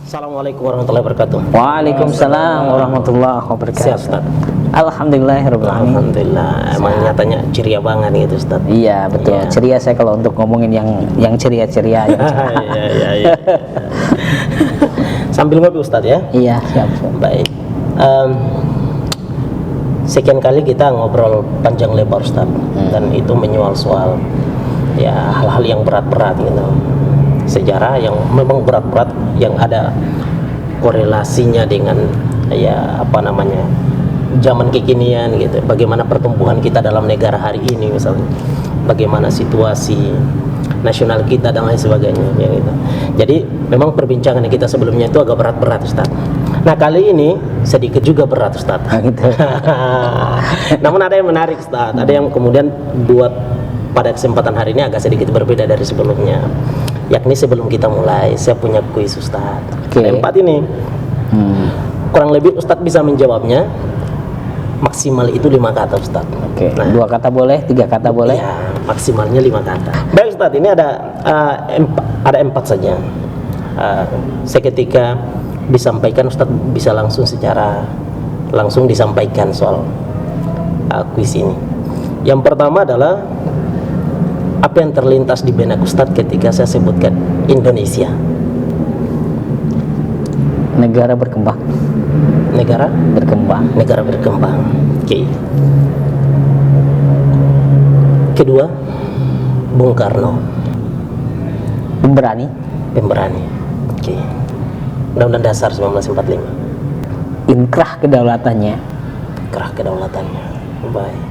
Assalamualaikum warahmatullahi wabarakatuh. Waalaikumsalam warahmatullahi Siap, wabarakatuh. Ustaz. Alhamdulillahirabbil alamin. Alhamdulillah. Emang nyatanya ceria banget gitu, Ustaz. Iya betul. Iya. Ceria saya kalau untuk ngomongin yang ceria-ceria. Iya. Sambil ngopi, Ustaz ya. Iya siap. Baik. Sekian kali kita ngobrol panjang lebar, Ustaz, dan itu menyoal soal ya hal-hal yang berat-berat gitu. Sejarah yang memang berat-berat, yang ada korelasinya dengan ya apa namanya zaman kekinian gitu. Bagaimana pertumbuhan kita dalam negara hari ini misalnya, bagaimana situasi nasional kita dan lain sebagainya ya gitu. Jadi memang perbincangan kita sebelumnya itu agak berat-berat, Ustaz. Nah kali ini sedikit juga berat, Ustaz. Gitu. Namun ada yang menarik, Ustaz. Ada yang kemudian buat pada kesempatan hari ini agak sedikit berbeda dari sebelumnya. Yakni sebelum kita mulai, saya punya kuis, Ustaz. Oke. Empat ini kurang lebih Ustadz bisa menjawabnya maksimal itu 5 kata, Ustadz. Oke. 2 kata boleh, 3 kata boleh. Ya, maksimalnya 5 kata. Baik, Ustadz, ini ada 4 saja. Seketika disampaikan, Ustadz bisa langsung disampaikan soal kuis ini. Yang pertama adalah apa yang terlintas di benak Ustadz ketika saya sebutkan Indonesia? Negara berkembang. Negara berkembang. Oke. Kedua, Bung Karno. Pemberani. Oke. Undang-Undang Dasar 1945. Inkrah kedaulatannya. Kerah kedaulatannya. Baik.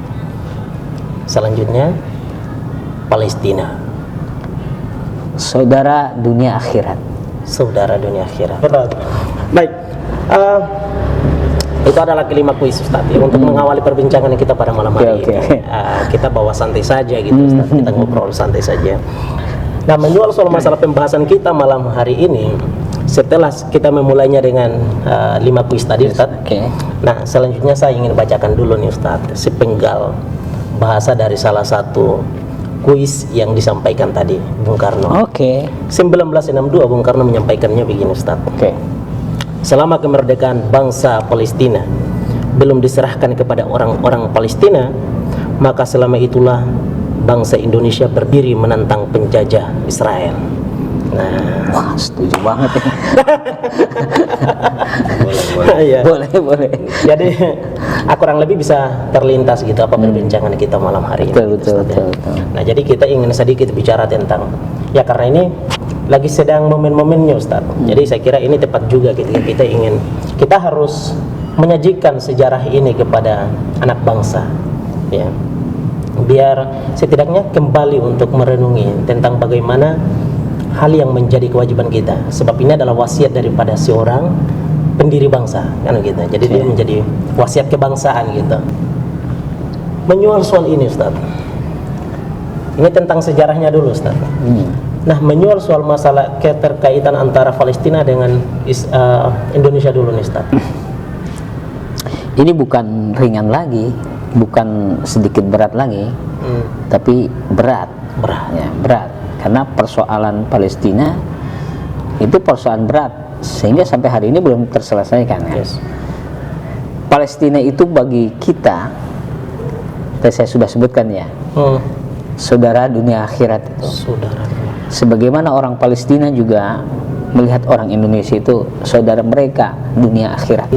Selanjutnya, Palestina. Saudara dunia akhirat. Betul. Baik. Itu adalah kelima kuis, Ustaz, ya, untuk mengawali perbincangan kita pada malam hari Oke. ini. Kita bawa santai saja gitu, Ustaz. Kita ngobrol santai saja. Nah, menjual soal masalah pembahasan kita malam hari ini, setelah kita memulainya dengan 5 kuis tadi, Ustaz. Oke. Nah, selanjutnya saya ingin bacakan dulu nih, Ustaz, sepenggal bahasa dari salah satu kuis yang disampaikan tadi Bung Karno. Oke. 1962 Bung Karno menyampaikannya begini, Ustaz. Oke. Selama kemerdekaan bangsa Palestina belum diserahkan kepada orang-orang Palestina, maka selama itulah bangsa Indonesia berdiri menantang penjajah Israel. Nah, Wah, setuju banget ya. iya. Boleh. Jadi kurang lebih bisa terlintas gitu apa perbincangan kita malam hari ini. Betul. Nah, jadi kita ingin sedikit bicara tentang ya, karena ini lagi sedang momen-momennya, Ustaz. Jadi saya kira ini tepat juga ketika kita harus menyajikan sejarah ini kepada anak bangsa, ya. Biar setidaknya kembali untuk merenungi tentang bagaimana hal yang menjadi kewajiban kita. Sebab ini adalah wasiat daripada seorang pendiri bangsa, kan gitu. Jadi dia menjadi wasiat kebangsaan gitu. Menyoal soal ini, Ustaz. Ini tentang sejarahnya dulu, Ustaz. Nah, menyoal soal masalah keterkaitan antara Palestina dengan Indonesia dulu nih, Ustaz. Ini bukan ringan lagi, bukan sedikit berat lagi, tapi berat. Ya, berat. Karena persoalan Palestina itu persoalan berat, sehingga sampai hari ini belum terselesaikan. Ya. Yes. Palestina itu bagi kita, tadi saya sudah sebutkan ya, saudara dunia akhirat itu. Sebagaimana orang Palestina juga melihat orang Indonesia itu saudara mereka dunia akhirat.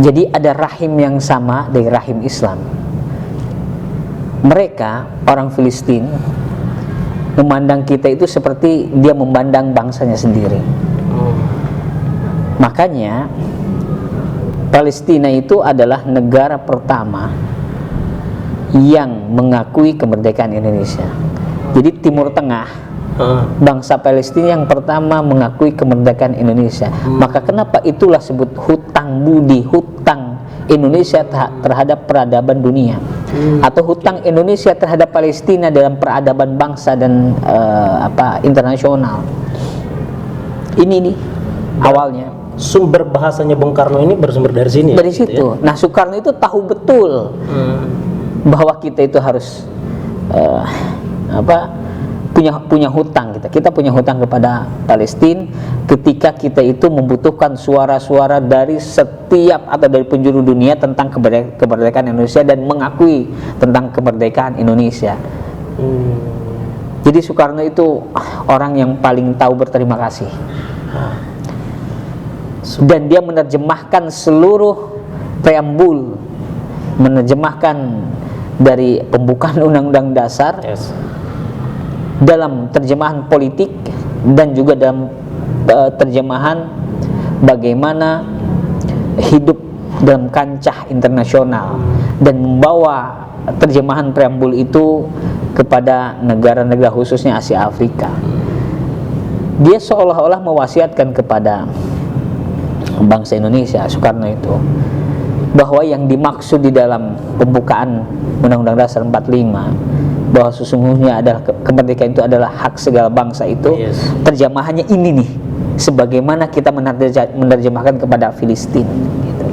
Jadi ada rahim yang sama dari rahim Islam. Mereka orang Filistin memandang kita itu seperti dia memandang bangsanya sendiri. Makanya Palestina itu adalah negara pertama yang mengakui kemerdekaan Indonesia. Jadi Timur Tengah, bangsa Palestina yang pertama mengakui kemerdekaan Indonesia. Maka kenapa itulah sebut hutang budi, hutang Indonesia terhadap peradaban dunia, atau hutang Indonesia terhadap Palestina dalam peradaban bangsa dan internasional. Ini nih awalnya. Sumber bahasanya Bung Karno ini bersumber dari sini. Dari gitu situ. Ya? Nah, Soekarno itu tahu betul bahwa kita itu harus punya hutang kita punya hutang kepada Palestina ketika kita itu membutuhkan suara-suara dari setiap atau dari penjuru dunia tentang kemerdekaan Indonesia dan mengakui tentang kemerdekaan Indonesia. Jadi Soekarno itu orang yang paling tahu berterima kasih, dan dia menerjemahkan seluruh preambul, menerjemahkan dari pembukaan Undang-Undang Dasar, dalam terjemahan politik dan juga dalam terjemahan bagaimana hidup dalam kancah internasional, dan membawa terjemahan preambul itu kepada negara-negara khususnya Asia Afrika. Dia seolah-olah mewasiatkan kepada bangsa Indonesia, Soekarno itu, bahwa yang dimaksud di dalam pembukaan Undang-Undang Dasar 45 bahwa sesungguhnya adalah kemerdekaan itu adalah hak segala bangsa itu, terjemahannya ini nih, sebagaimana kita menerjemahkan kepada Filistin gitu.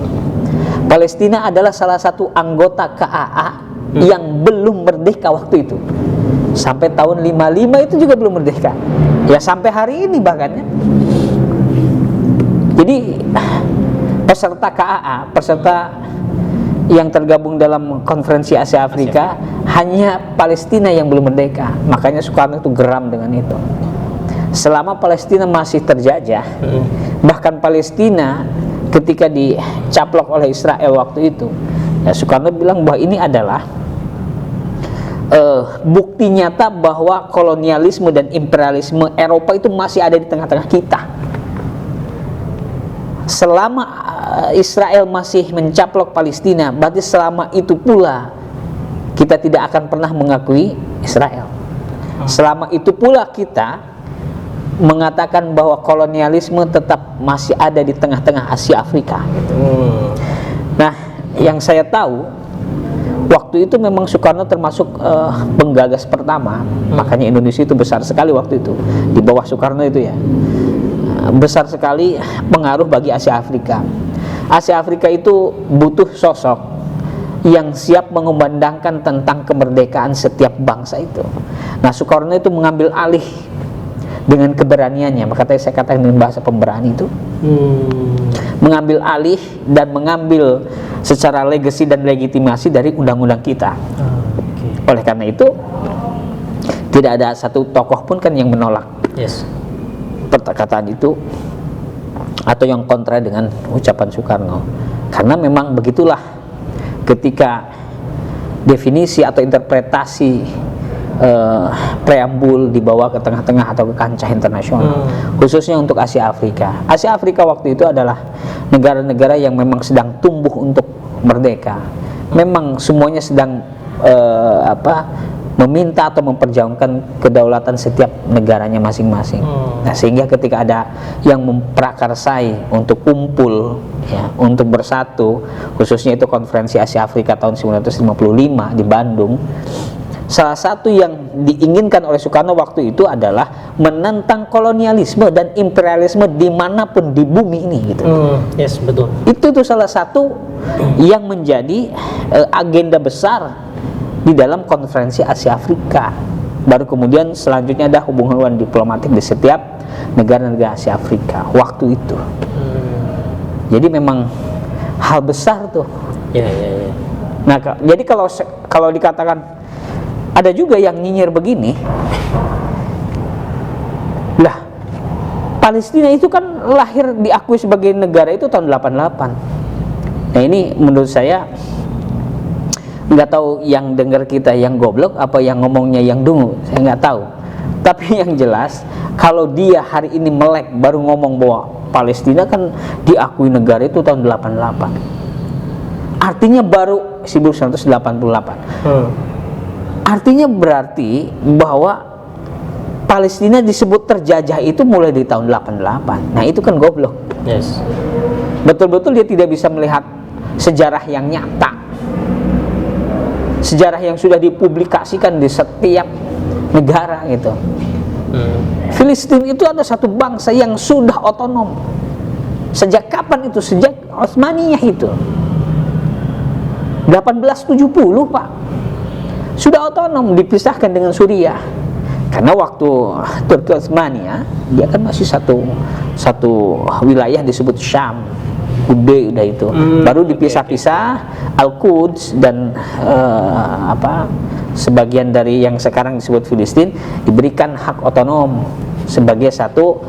Palestina adalah salah satu anggota KAA yang belum merdeka waktu itu. Sampai tahun 55 itu juga belum merdeka. Ya sampai hari ini bahkan ya. Jadi peserta KAA, peserta yang tergabung dalam konferensi Asia Afrika, hanya Palestina yang belum merdeka. Makanya Soekarno itu geram dengan itu. Selama Palestina masih terjajah, bahkan Palestina ketika dicaplok oleh Israel waktu itu, ya Soekarno bilang bahwa ini adalah bukti nyata bahwa kolonialisme dan imperialisme Eropa itu masih ada di tengah-tengah kita. Selama Israel masih mencaplok Palestina, berarti selama itu pula kita tidak akan pernah mengakui Israel. Selama itu pula kita mengatakan bahwa kolonialisme tetap masih ada di tengah-tengah Asia Afrika. Nah, yang saya tahu waktu itu memang Soekarno termasuk penggagas pertama. Makanya Indonesia itu besar sekali waktu itu di bawah Soekarno itu ya. Besar sekali pengaruh bagi Asia Afrika. Asia Afrika itu butuh sosok yang siap mengumandangkan tentang kemerdekaan setiap bangsa itu. Nah, Soekarno itu mengambil alih dengan keberaniannya, maka saya katakan dengan bahasa pemberani itu, mengambil alih dan mengambil secara legasi dan legitimasi dari undang-undang kita. Oleh karena itu tidak ada satu tokoh pun kan yang menolak perkataan itu atau yang kontra dengan ucapan Soekarno, karena memang begitulah ketika definisi atau interpretasi preambul dibawa ke tengah-tengah atau ke kancah internasional, khususnya untuk Asia Afrika. Asia Afrika waktu itu adalah negara-negara yang memang sedang tumbuh untuk merdeka. Memang semuanya sedang meminta atau memperjuangkan kedaulatan setiap negaranya masing-masing. Nah, sehingga ketika ada yang memprakarsai untuk kumpul, ya, untuk bersatu, khususnya itu konferensi Asia Afrika tahun 1955 di Bandung, salah satu yang diinginkan oleh Soekarno waktu itu adalah menentang kolonialisme dan imperialisme dimanapun di bumi ini, gitu. Betul. Itu tuh salah satu yang menjadi agenda besar di dalam konferensi Asia Afrika. Baru kemudian selanjutnya ada hubungan diplomatik di setiap negara-negara Asia Afrika waktu itu. Jadi memang hal besar tuh. Nah, jadi kalau dikatakan ada juga yang nyinyir begini, lah Palestina itu kan lahir diakui sebagai negara itu tahun 88. Nah, ini menurut saya nggak tahu yang dengar kita yang goblok apa yang ngomongnya yang dungu, saya nggak tahu. Tapi yang jelas kalau dia hari ini melek baru ngomong bahwa Palestina kan diakui negara itu tahun 88, artinya baru 1988. Artinya berarti bahwa Palestina disebut terjajah itu mulai di tahun 88. Nah, itu kan goblok. Betul-betul dia tidak bisa melihat sejarah yang nyata, sejarah yang sudah dipublikasikan di setiap negara gitu. Filistin itu ada satu bangsa yang sudah otonom. Sejak kapan itu? Sejak Utsmaniyah itu 1870, Pak. Sudah otonom, dipisahkan dengan Suriah. Karena waktu Turki Utsmaniyah dia kan masih satu wilayah disebut Syam, gede udah itu. Baru dipisah-pisah Al-Quds dan sebagian dari yang sekarang disebut Filistin diberikan hak otonom sebagai satu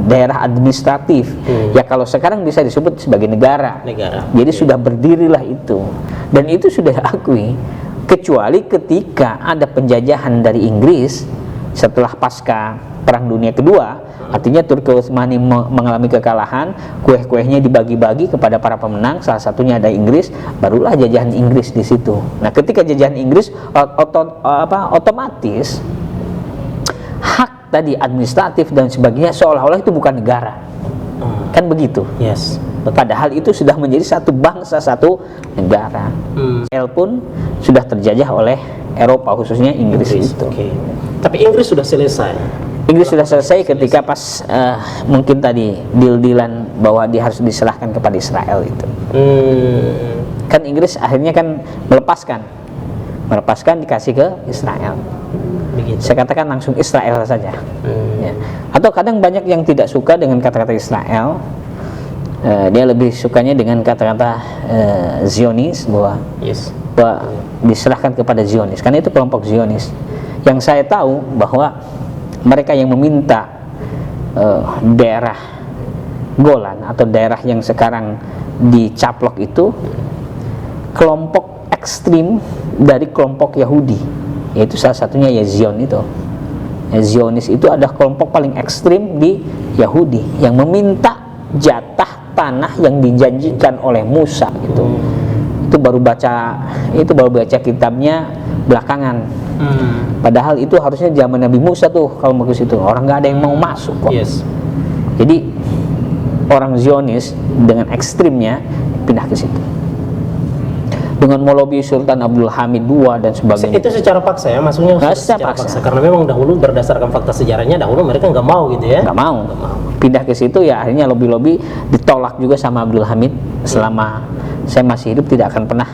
daerah administratif. Ya kalau sekarang bisa disebut sebagai negara. Jadi sudah berdirilah itu. Dan itu sudah diakui. Kecuali ketika ada penjajahan dari Inggris setelah pasca Perang Dunia Kedua, artinya Turki Utsmani mengalami kekalahan, kue-kuehnya dibagi-bagi kepada para pemenang, salah satunya ada Inggris, barulah jajahan Inggris di situ. Nah, ketika jajahan Inggris otomatis hak tadi administratif dan sebagainya seolah-olah itu bukan negara. Kan begitu. Yes. Padahal itu sudah menjadi satu bangsa, satu negara. Israel pun sudah terjajah oleh Eropa, khususnya Inggris itu. Tapi Inggris sudah selesai. Inggris sudah selesai ketika pas mungkin tadi deal-dealan bahwa dia harus diserahkan kepada Israel itu. Kan Inggris akhirnya kan melepaskan dikasih ke Israel. Begitu. Saya katakan langsung Israel saja. Ya. Atau kadang banyak yang tidak suka dengan kata-kata Israel. Dia lebih sukanya dengan kata-kata Zionis, bahwa diserahkan kepada Zionis, karena itu kelompok Zionis. Yang saya tahu bahwa mereka yang meminta daerah Golan atau daerah yang sekarang dicaplok itu kelompok ekstrim dari kelompok Yahudi, yaitu salah satunya ya Zion itu. Zionis itu adalah kelompok paling ekstrim di Yahudi yang meminta jatah tanah yang dijanjikan oleh Musa gitu. Itu baru baca kitabnya belakangan. Padahal itu harusnya zaman Nabi Musa tuh kalau mau ke situ. Orang nggak ada yang mau masuk kok. Jadi orang Zionis dengan ekstrimnya pindah ke situ. Dengan melobi Sultan Abdul Hamid II dan sebagainya. Itu secara paksa ya, maksudnya secara paksa. Karena memang dahulu berdasarkan fakta sejarahnya dahulu mereka nggak mau gitu ya. Nggak mau. Pindah ke situ ya akhirnya lobby ditolak juga sama Abdul Hamid. Selama saya masih hidup tidak akan pernah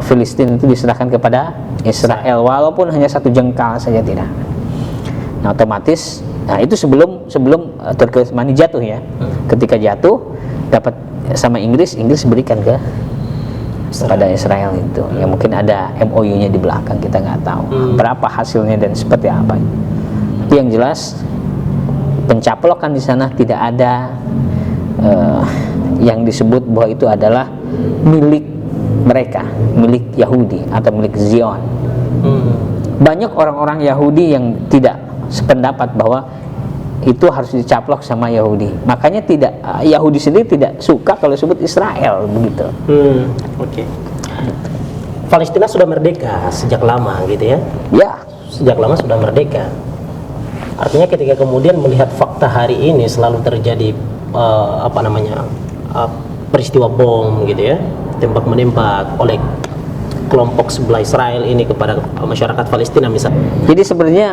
Filistin itu diserahkan kepada Israel, walaupun hanya satu jengkal saja tidak. Nah otomatis, itu sebelum Turki Utsmani jatuh ya. Ketika jatuh dapat sama Inggris berikan ke pada Israel itu. Ya mungkin ada MOU-nya di belakang, kita nggak tahu berapa hasilnya dan seperti apa. Tapi yang jelas pencaplokan di sana tidak ada yang disebut bahwa itu adalah milik mereka, milik Yahudi atau milik Zion. Banyak orang-orang Yahudi yang tidak sependapat bahwa itu harus dicaplok sama Yahudi. Makanya Yahudi sendiri tidak suka kalau disebut Israel begitu. Palestina sudah merdeka sejak lama gitu ya? Ya, sejak lama sudah merdeka. Artinya ketika kemudian melihat fakta hari ini selalu terjadi peristiwa bom gitu ya, tembak menembak oleh kelompok sebelah Israel ini kepada masyarakat Palestina misalnya. Jadi sebenarnya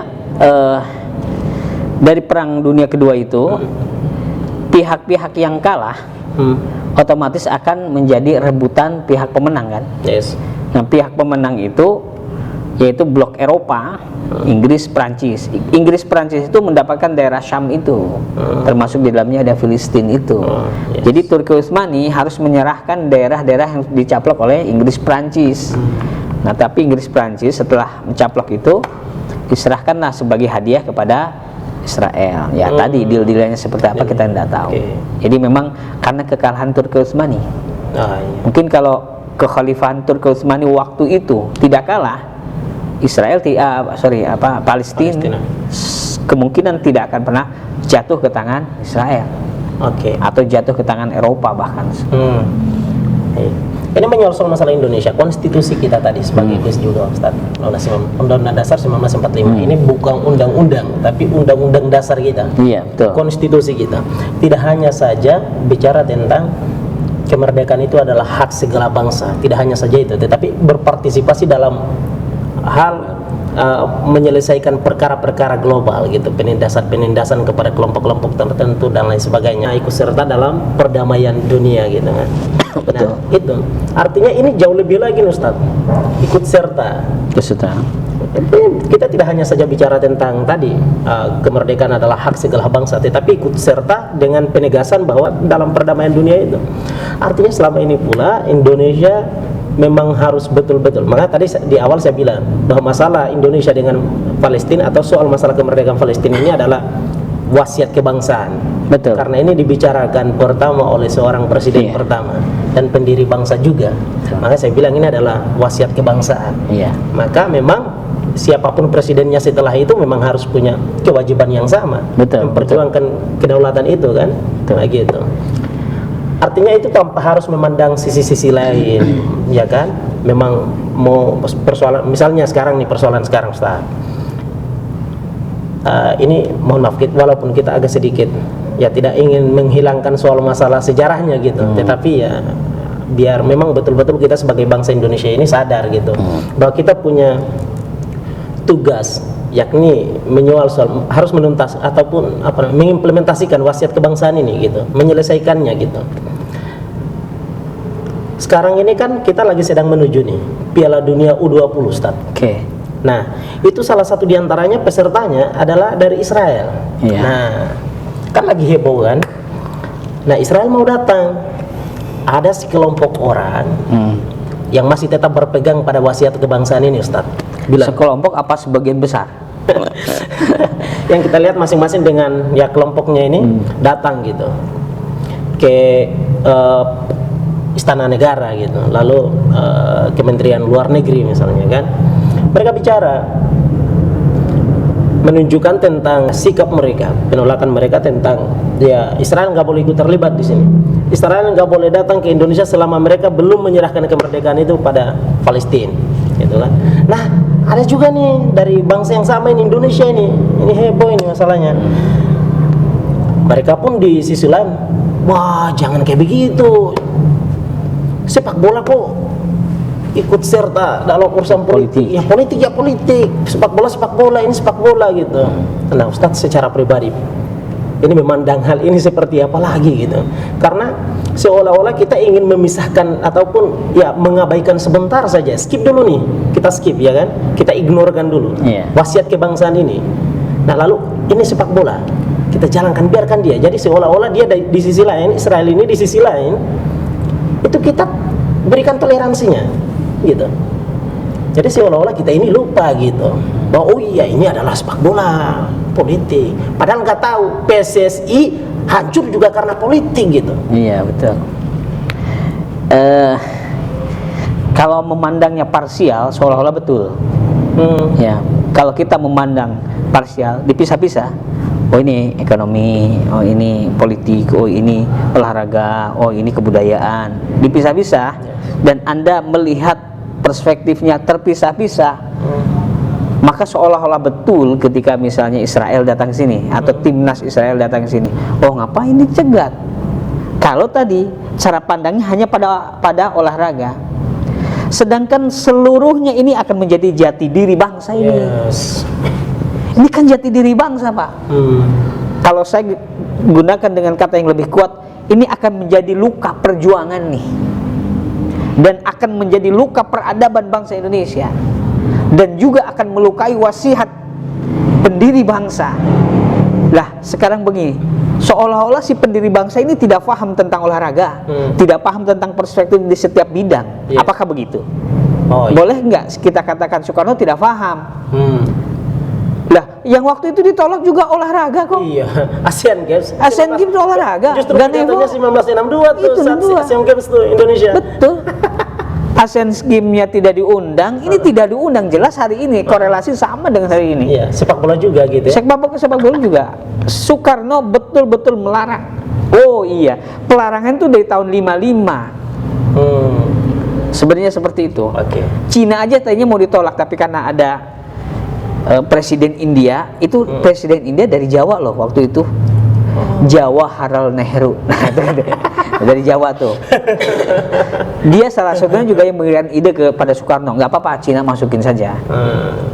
dari Perang Dunia Kedua itu pihak-pihak yang kalah otomatis akan menjadi rebutan pihak pemenang kan. Nah pihak pemenang itu yaitu blok Eropa, Inggris, Prancis. Inggris, Prancis itu mendapatkan daerah Syam itu, termasuk di dalamnya ada Filistin itu. Jadi Turki Utsmani harus menyerahkan daerah-daerah yang dicaplok oleh Inggris, Prancis. Nah tapi Inggris, Prancis setelah mencaplok itu diserahkanlah sebagai hadiah kepada Israel. Ya tadi deal-dealnya seperti apa kita tidak tahu. Jadi memang karena kekalahan Turki Utsmani. Mungkin kalau kekhalifahan Turki Utsmani waktu itu tidak kalah, Palestina kemungkinan tidak akan pernah jatuh ke tangan Israel, atau jatuh ke tangan Eropa bahkan. Ini menyorong masalah Indonesia, konstitusi kita tadi sebagai Gus juga Ustaz. Undang-Undang Dasar 1945 ini bukan undang-undang, tapi undang-undang dasar kita. Iya, betul. Konstitusi kita tidak hanya saja bicara tentang kemerdekaan itu adalah hak segala bangsa, tidak hanya saja itu, tetapi berpartisipasi dalam hal menyelesaikan perkara-perkara global gitu, penindasan kepada kelompok-kelompok tertentu dan lain sebagainya, ikut serta dalam perdamaian dunia gitu kan. Nah, itu artinya ini jauh lebih lagi Ustaz, ikut serta Kita tidak hanya saja bicara tentang tadi kemerdekaan adalah hak segala bangsa, tetapi ikut serta dengan penegasan bahwa dalam perdamaian dunia itu. Artinya selama ini pula Indonesia memang harus betul-betul. Maka tadi di awal saya bilang bahwa masalah Indonesia dengan Palestina atau soal masalah kemerdekaan Palestina ini adalah wasiat kebangsaan. Betul. Karena ini dibicarakan pertama oleh seorang presiden pertama dan pendiri bangsa juga. Maka saya bilang ini adalah wasiat kebangsaan. Maka memang siapapun presidennya setelah itu memang harus punya kewajiban yang sama, memperjuangkan kedaulatan itu kan. Nah, gitu. Artinya itu tanpa harus memandang sisi-sisi lain, ya kan? Memang mau persoalan, misalnya sekarang nih persoalan sekarang, Ustaz. Ini mohon maaf, walaupun kita agak sedikit ya tidak ingin menghilangkan soal masalah sejarahnya gitu, tetapi ya biar memang betul-betul kita sebagai bangsa Indonesia ini sadar gitu bahwa kita punya tugas, yakni menyoal soal harus menuntas ataupun mengimplementasikan wasiat kebangsaan ini gitu, menyelesaikannya gitu. Sekarang ini kan kita lagi sedang menuju nih Piala Dunia U20, Ustaz. Nah, itu salah satu diantaranya pesertanya adalah dari Israel. Nah, kan lagi heboh kan. Nah, Israel mau datang. Ada sekelompok orang yang masih tetap berpegang pada wasiat kebangsaan ini, Ustaz. Sekelompok apa sebagian besar? Yang kita lihat masing-masing dengan ya kelompoknya ini datang gitu ke Istana Negara gitu, lalu Kementerian Luar Negeri misalnya kan, mereka bicara menunjukkan tentang sikap mereka, penolakan mereka tentang ya Israel nggak boleh ikut terlibat di sini. Israel nggak boleh datang ke Indonesia selama mereka belum menyerahkan kemerdekaan itu pada Palestina, gitu kan. Nah, ada juga nih dari bangsa yang sama ini, Indonesia ini heboh ini masalahnya. Mereka pun di sisi lain, wah jangan kayak begitu. Sepak bola kok ikut serta dalam urusan politik. Ya politik, sepak bola ini sepak bola gitu. Nah, Ustadz secara pribadi ini memandang hal ini seperti apa lagi gitu. Karena seolah-olah kita ingin memisahkan ataupun ya mengabaikan sebentar saja. Skip dulu nih, kita skip ya kan. Kita ignorkan dulu wasiat kebangsaan ini. Nah, lalu ini sepak bola kita jalankan, biarkan dia. Jadi seolah-olah dia di sisi lain, Israel ini di sisi lain, itu kita berikan toleransinya gitu. Jadi seolah-olah kita ini lupa gitu bahwa oh iya ini adalah sepak bola politik, padahal nggak tahu PSSI hancur juga karena politik gitu. Iya betul. Kalau memandangnya parsial seolah-olah betul. Ya, kalau kita memandang parsial dipisah-pisah, oh ini ekonomi, oh ini politik, oh ini olahraga, oh ini kebudayaan, dipisah-pisah, dan Anda melihat perspektifnya terpisah-pisah, maka seolah-olah betul ketika misalnya Israel datang ke sini atau timnas Israel datang ke sini, oh ngapain dicegat? Kalau tadi cara pandangnya hanya pada olahraga, sedangkan seluruhnya ini akan menjadi jati diri bangsa ini. Ini kan jati diri bangsa, Pak. Kalau saya gunakan dengan kata yang lebih kuat, ini akan menjadi luka perjuangan nih, dan akan menjadi luka peradaban bangsa Indonesia, dan juga akan melukai wasiat pendiri bangsa. Lah, sekarang begini, seolah-olah si pendiri bangsa ini tidak paham tentang olahraga, tidak paham tentang perspektif di setiap bidang. Apakah begitu? Boleh nggak kita katakan Soekarno tidak paham? Lah, yang waktu itu ditolak juga olahraga kok. Iya, Asian Games itu olahraga. Justru pidatonya 1962 tuh Asian Games tuh Indonesia. Betul. Asian Games-nya tidak diundang, ini tidak diundang, jelas hari ini korelasi sama dengan hari ini. Iya, sepak bola juga gitu ya. Sepak bola juga. Soekarno betul-betul melarang. Oh iya, pelarangan itu dari tahun 55. Sebenarnya seperti itu. Cina aja tadinya mau ditolak, tapi karena ada Presiden India, itu Presiden India dari Jawa loh waktu itu. Jawaharlal Nehru. Dari Jawa tuh. Dia salah satunya juga yang memberikan ide kepada Soekarno, nggak apa-apa Cina masukin saja,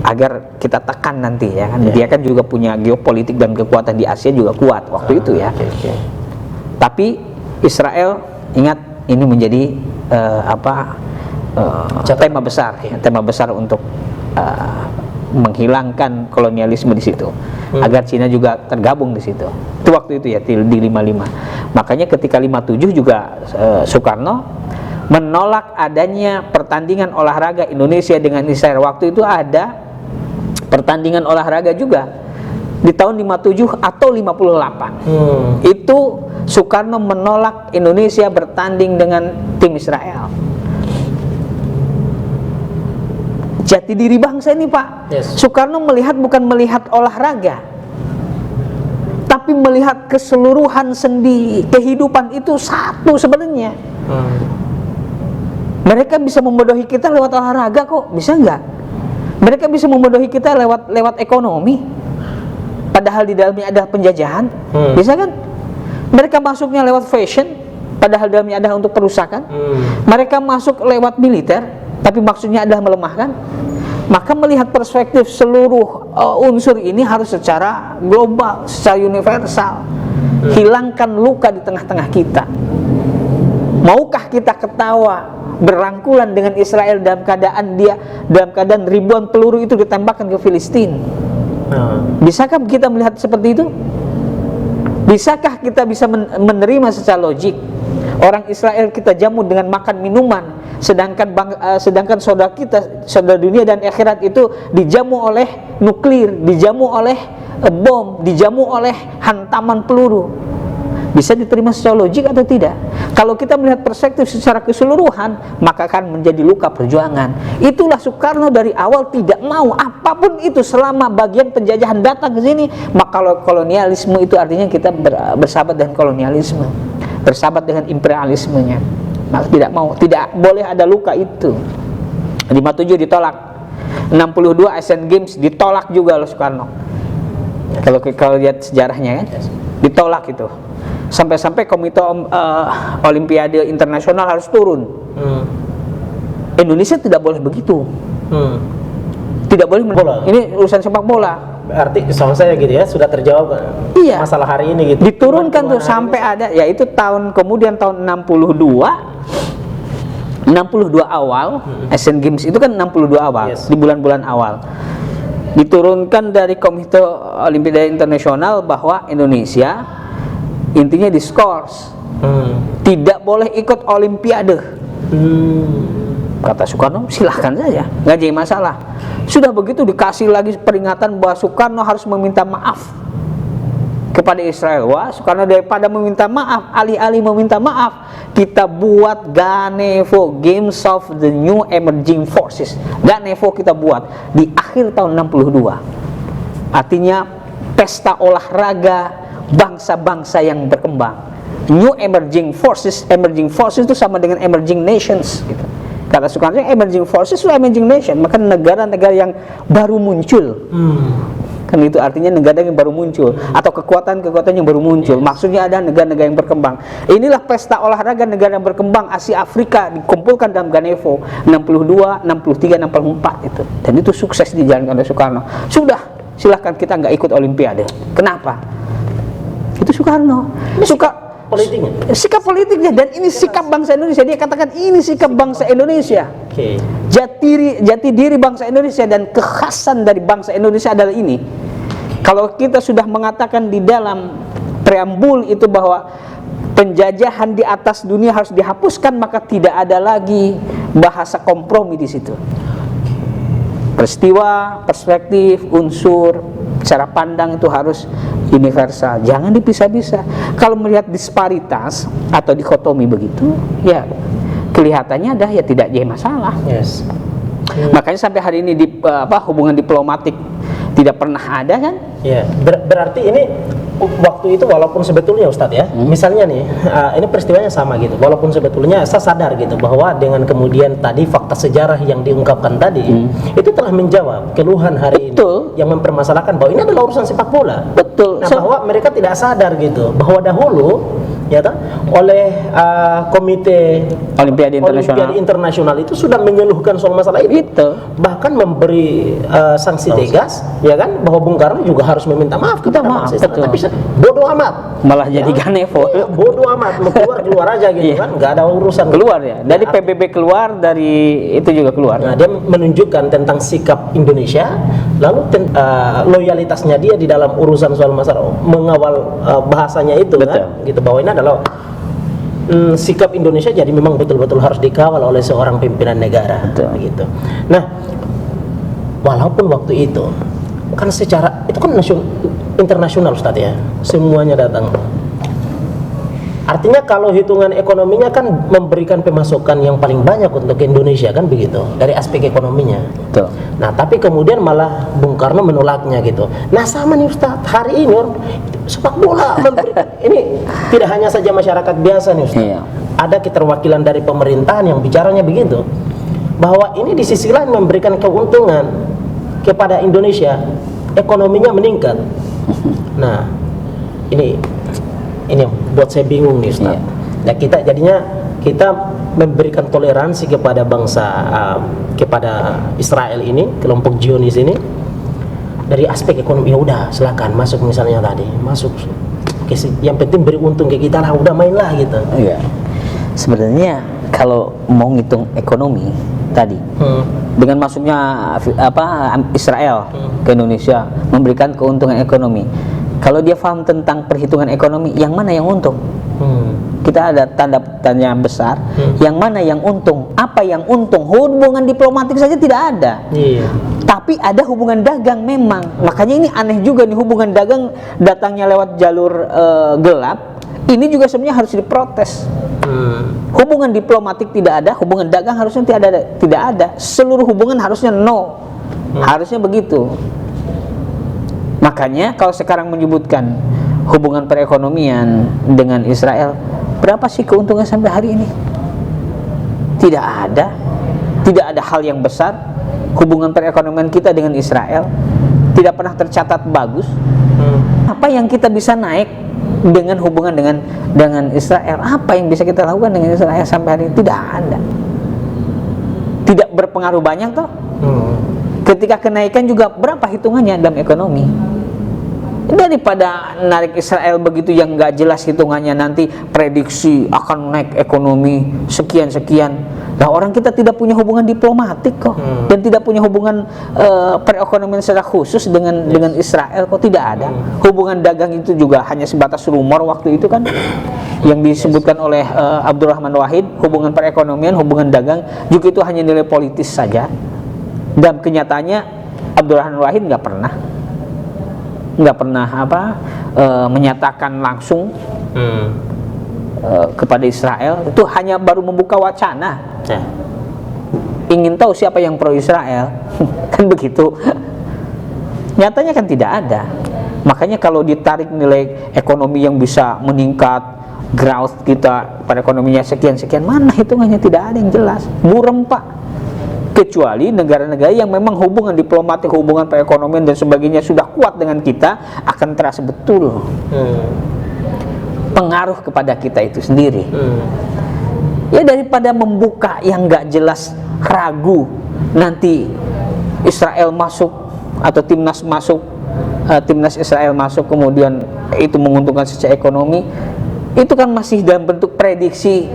agar kita tekan nanti ya kan. Dia kan juga punya geopolitik dan kekuatan di Asia juga kuat waktu itu ya. Tapi Israel, ingat ini menjadi tema besar untuk menghilangkan kolonialisme di situ, agar Cina juga tergabung di situ. Itu waktu itu ya, di 55. Makanya ketika 57 juga Soekarno menolak adanya pertandingan olahraga Indonesia dengan Israel. Waktu itu ada pertandingan olahraga juga di tahun 57 atau 58. Itu Soekarno menolak Indonesia bertanding dengan tim Israel. Jati diri bangsa ini, Pak. Soekarno melihat bukan melihat olahraga, tapi melihat keseluruhan sendi kehidupan itu satu sebenarnya. Mereka bisa membodohi kita lewat olahraga kok, bisa nggak? Mereka bisa membodohi kita lewat ekonomi, padahal di dalamnya ada penjajahan, bisa kan? Mereka masuknya lewat fashion, padahal dalamnya ada untuk perusakan. Mereka masuk lewat militer, tapi maksudnya adalah melemahkan. Maka melihat perspektif seluruh unsur ini harus secara global, secara universal. Hilangkan luka di tengah-tengah kita. Maukah kita ketawa berangkulan dengan Israel dalam keadaan ribuan peluru itu ditembakkan ke Filistin? Bisakah kita melihat seperti itu? Bisakah kita bisa menerima secara logik orang Israel kita jamu dengan makan minuman, sedangkan saudara dunia dan akhirat itu dijamu oleh nuklir, dijamu oleh bom, dijamu oleh hantaman peluru? Bisa diterima secara logik atau tidak? Kalau kita melihat perspektif secara keseluruhan, maka akan menjadi luka perjuangan. Itulah Soekarno dari awal tidak mau apapun itu selama bagian penjajahan datang ke sini. Maka kolonialisme itu artinya kita bersahabat dengan kolonialisme, bersahabat dengan imperialismenya. Maka tidak mau, tidak boleh ada luka itu. 57 ditolak, 62 Asian Games ditolak juga oleh Soekarno. Kalau lihat sejarahnya kan, ditolak itu. Sampai-sampai Komite Olimpiade Internasional harus turun. Indonesia tidak boleh begitu. Tidak boleh ini urusan sepak bola. Berarti soal saya gitu ya, sudah terjawab masalah hari ini gitu. Diturunkan tuh sampai ada, yaitu tahun 62 awal, Asian Games itu kan 62 awal, di bulan-bulan awal. Diturunkan dari Komite Olimpiade Internasional bahwa Indonesia intinya diskors, tidak boleh ikut Olimpiade. Kata Soekarno, silahkan saja, nggak jadi masalah. Sudah begitu dikasih lagi peringatan bahwa Soekarno harus meminta maaf kepada Israel. Wah, Soekarno daripada meminta maaf, alih-alih meminta maaf, kita buat Ganevo, Games of the New Emerging Forces. Ganevo kita buat di akhir tahun 62. Artinya pesta olahraga bangsa-bangsa yang berkembang. New Emerging Forces itu sama dengan Emerging Nations gitu. Kata Soekarno, Emerging Forces itu Emerging Nation, maka negara-negara yang baru muncul. Kan itu artinya negara yang baru muncul, atau kekuatan-kekuatan yang baru muncul. Maksudnya ada negara-negara yang berkembang. Inilah pesta olahraga negara yang berkembang Asia Afrika dikumpulkan dalam Ganevo 62, 63, 64 itu. Dan itu sukses dijalankan oleh Soekarno. Sudah, silahkan kita nggak ikut Olimpiade. Kenapa? Itu Soekarno. Politiknya. Sikap politiknya, dan ini sikap bangsa Indonesia. Dia katakan ini sikap bangsa Indonesia. Jati diri bangsa Indonesia dan kekhasan dari bangsa Indonesia adalah ini. Kalau kita sudah mengatakan di dalam preambul itu bahwa penjajahan di atas dunia harus dihapuskan, maka tidak ada lagi bahasa kompromi di situ. Peristiwa, perspektif, unsur, cara pandang itu harus universal, jangan dipisah-pisah. Kalau melihat disparitas atau dikotomi begitu, ya kelihatannya ada, ya tidak jadi masalah. Makanya sampai hari ini hubungan diplomatik tidak pernah ada kan? Berarti ini waktu itu walaupun sebetulnya Ustadz ya, misalnya nih, ini peristiwanya sama gitu. Walaupun sebetulnya saya sadar gitu bahwa dengan kemudian tadi fakta sejarah yang diungkapkan tadi itu telah menjawab keluhan hari ini yang mempermasalahkan bahwa ini adalah urusan sepak bola. Nah, bahwa mereka tidak sadar gitu bahwa dahulu ya toh, oleh Komite Olimpiade Internasional itu sudah menyeluruhkan soal masalah itu. Bahkan memberi sanksi tegas, ya kan, bahwa Bung Karno juga harus meminta maaf kepada bangsa Israel. Tapi bodoh amat, malah jadi ganevo. Ya, bodoh amat, mau keluar aja gitu kan, nggak ada urusan. Keluar ya, dari PBB keluar, dari itu juga keluar. Nah, dia menunjukkan tentang sikap Indonesia, lalu loyalitasnya dia di dalam urusan soal masalah mengawal bahasanya itu. Betul. Kan, gitu, bahwa ini adalah sikap Indonesia jadi memang betul-betul harus dikawal oleh seorang pimpinan negara. Betul. Gitu. Nah, walaupun waktu itu kan secara itu kan internasional Ustaz ya, semuanya datang. Artinya kalau hitungan ekonominya kan memberikan pemasukan yang paling banyak untuk Indonesia kan begitu dari aspek ekonominya. Betul. Nah, tapi kemudian malah Bung Karno menolaknya gitu. Nah, sama nih Ustaz, hari ini sepak bola memberikan ini tidak hanya saja masyarakat biasa nih Ustaz. Iya. Ada keterwakilan dari pemerintahan yang bicaranya begitu. Bahwa ini di sisi lain memberikan keuntungan kepada Indonesia, ekonominya meningkat. Nah, ini buat saya bingung nih Ustaz. Nah, kita memberikan toleransi kepada bangsa kepada Israel ini, kelompok Zionis ini dari aspek ekonomi. Ya udah, silakan masuk misalnya tadi, masuk. Yang penting beri untung ke kita lah, udah main lah gitu. Iya. Sebenarnya kalau mau ngitung ekonomi tadi, dengan masuknya Israel ke Indonesia memberikan keuntungan ekonomi. Kalau dia paham tentang perhitungan ekonomi, yang mana yang untung? Kita ada tanda tanya besar. Yang mana yang untung? Apa yang untung? Hubungan diplomatik saja tidak ada. Iya. Tapi ada hubungan dagang memang. Makanya ini aneh juga nih, hubungan dagang datangnya lewat jalur gelap. Ini juga sebenarnya harus diprotes. Hubungan diplomatik tidak ada, hubungan dagang harusnya tidak ada. Seluruh hubungan harusnya no. Harusnya begitu. Makanya kalau sekarang menyebutkan hubungan perekonomian dengan Israel, berapa sih keuntungan sampai hari ini? Tidak ada. Tidak ada hal yang besar. Hubungan perekonomian kita dengan Israel tidak pernah tercatat bagus. Apa yang kita bisa naik dengan hubungan dengan Israel? Apa yang bisa kita lakukan dengan Israel sampai hari ini? Tidak ada. Tidak berpengaruh banyak toh. Ketika kenaikan juga berapa hitungannya dalam ekonomi? Daripada narik Israel begitu yang nggak jelas hitungannya, nanti prediksi akan naik ekonomi sekian-sekian. Nah, orang kita tidak punya hubungan diplomatik kok, dan tidak punya hubungan perekonomian secara khusus dengan Israel kok, tidak ada. Hubungan dagang itu juga hanya sebatas rumor waktu itu kan, yang disebutkan oleh Abdurrahman Wahid. Hubungan perekonomian, hubungan dagang juga itu hanya nilai politis saja. Dan kenyataannya Abdurrahman Wahid nggak pernah menyatakan langsung kepada Israel. Itu hanya baru membuka wacana. Ingin tahu siapa yang pro Israel, kan begitu. Nyatanya kan tidak ada. Makanya kalau ditarik nilai ekonomi yang bisa meningkat, growth kita pada ekonominya sekian-sekian, mana hitungannya? Tidak ada yang jelas. Buram Pak. Kecuali negara-negara yang memang hubungan diplomatik, hubungan perekonomian dan sebagainya sudah kuat dengan kita, akan terasa betul pengaruh kepada kita itu sendiri. Ya, daripada membuka yang nggak jelas, ragu nanti Israel masuk atau timnas Israel masuk, kemudian itu menguntungkan secara ekonomi, itu kan masih dalam bentuk prediksi,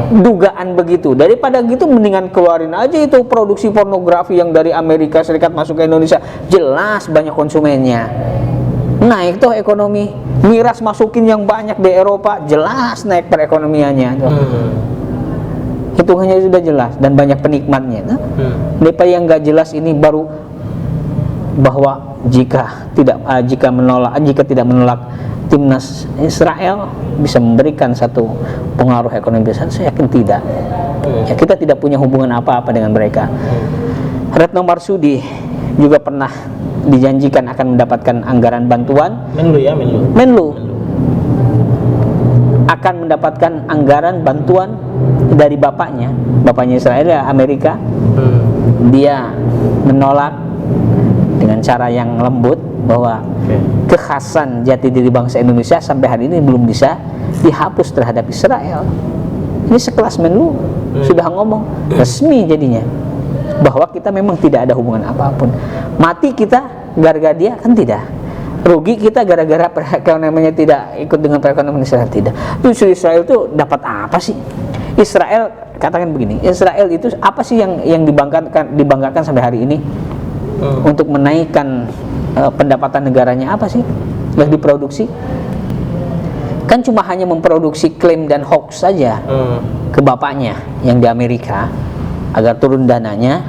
dugaan begitu. Daripada gitu, mendingan keluarin aja itu produksi pornografi yang dari Amerika Serikat masuk ke Indonesia, jelas banyak konsumennya, naik tuh ekonomi. Miras masukin yang banyak di Eropa, jelas naik perekonomiannya tuh. Hitungannya sudah jelas dan banyak penikmatnya. Daripada yang nggak jelas ini baru bahwa jika tidak menolak timnas Israel bisa memberikan satu pengaruh ekonomi besar, saya yakin tidak. Ya, kita tidak punya hubungan apa-apa dengan mereka. Retno Marsudi juga pernah dijanjikan akan mendapatkan anggaran bantuan. Menlu akan mendapatkan anggaran bantuan dari bapaknya Israel, Amerika. Dia menolak dengan cara yang lembut bahwa kekhasan jati diri bangsa Indonesia sampai hari ini belum bisa dihapus terhadap Israel. Ini sekelas Menlu sudah ngomong resmi jadinya bahwa kita memang tidak ada hubungan apapun. Mati kita gara-gara dia kan tidak. Rugi kita gara-gara perekonomiannya tidak ikut dengan perekonomian Israel tidak. Justru Israel itu dapat apa sih? Israel, katakan begini, Israel itu apa sih yang dibanggakan sampai hari ini untuk menaikkan pendapatan negaranya, apa sih yang diproduksi? Kan cuma hanya memproduksi klaim dan hoax saja ke bapaknya yang di Amerika agar turun dananya,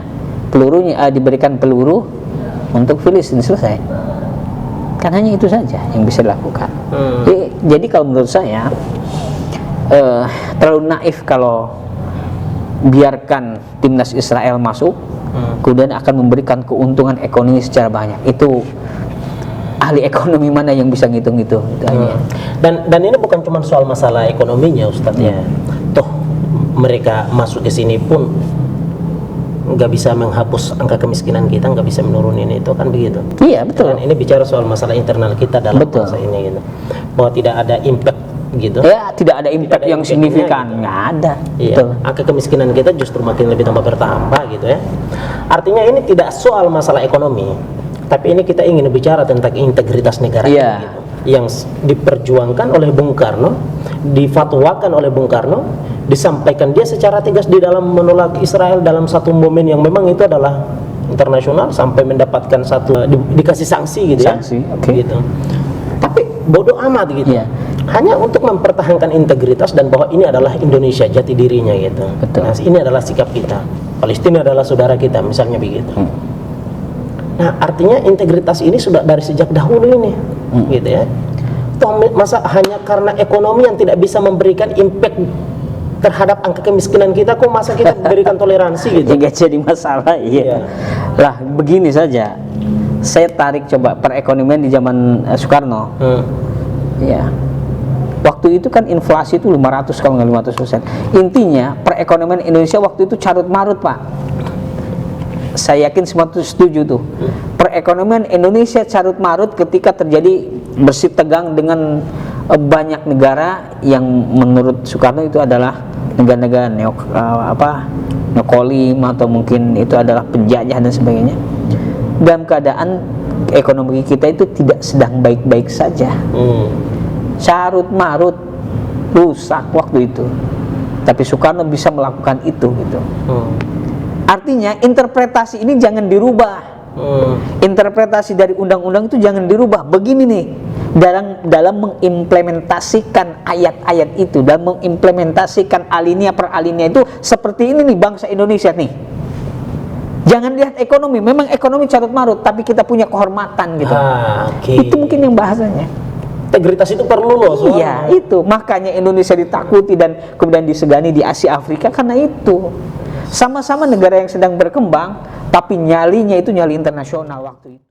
pelurunya diberikan peluru untuk Filistin, selesai. Kan hanya itu saja yang bisa dilakukan. Jadi kalau menurut saya terlalu naif kalau biarkan timnas Israel masuk kemudian akan memberikan keuntungan ekonomi secara banyak. Itu ahli ekonomi mana yang bisa ngitung itu? Dan ini bukan cuma soal masalah ekonominya, Ustadz ya. Toh mereka masuk ke sini pun nggak bisa menghapus angka kemiskinan kita, nggak bisa menurunin itu, kan begitu? Iya, betul. Dan ini bicara soal masalah internal kita dalam bangsa ini gitu. Bahwa tidak ada impact gitu. Ya, tidak ada impact yang signifikan, gitu. Nggak ada. Iya. Angka kemiskinan kita justru makin lebih bertambah gitu ya. Artinya ini tidak soal masalah ekonomi, tapi ini kita ingin bicara tentang integritas negara gitu, yang diperjuangkan oleh Bung Karno, difatwakan oleh Bung Karno, disampaikan dia secara tegas di dalam menolak Israel dalam satu momen yang memang itu adalah internasional sampai mendapatkan dikasih sanksi gitu ya. Gitu. Tapi bodoh amat gitu. Hanya untuk mempertahankan integritas dan bahwa ini adalah Indonesia jati dirinya gitu. Nah, ini adalah sikap kita. Palestina adalah saudara kita, misalnya begitu. Nah, artinya integritas ini sudah dari sejak dahulu ini, gitu ya. Toh masa hanya karena ekonomi yang tidak bisa memberikan impact terhadap angka kemiskinan kita, kok masa kita berikan toleransi gitu? Nggak jadi masalah, iya. Lah, begini saja. Saya tarik coba perekonomian di zaman Soekarno. Ya. Waktu itu kan inflasi itu 500 kalau nggak 500%. Intinya perekonomian Indonesia waktu itu carut marut, Pak. Saya yakin semua setuju tuh. Perekonomian Indonesia carut marut ketika terjadi bersih tegang dengan banyak negara yang menurut Soekarno itu adalah negara-negara neokolim atau mungkin itu adalah penjajah dan sebagainya. Dalam keadaan ekonomi kita itu tidak sedang baik-baik saja. Carut marut, rusak waktu itu. Tapi Soekarno bisa melakukan itu gitu. Artinya interpretasi ini jangan dirubah. Interpretasi dari undang-undang itu jangan dirubah. Begini nih, dalam mengimplementasikan ayat-ayat itu, dalam mengimplementasikan alinea per alinea itu seperti ini nih bangsa Indonesia nih. Jangan lihat ekonomi, memang ekonomi carut marut, tapi kita punya kehormatan gitu. Itu mungkin yang bahasanya. Integritas itu perlu loh. Iya, itu makanya Indonesia ditakuti dan kemudian disegani di Asia Afrika karena itu. Sama-sama negara yang sedang berkembang, tapi nyalinya itu nyali internasional waktu itu.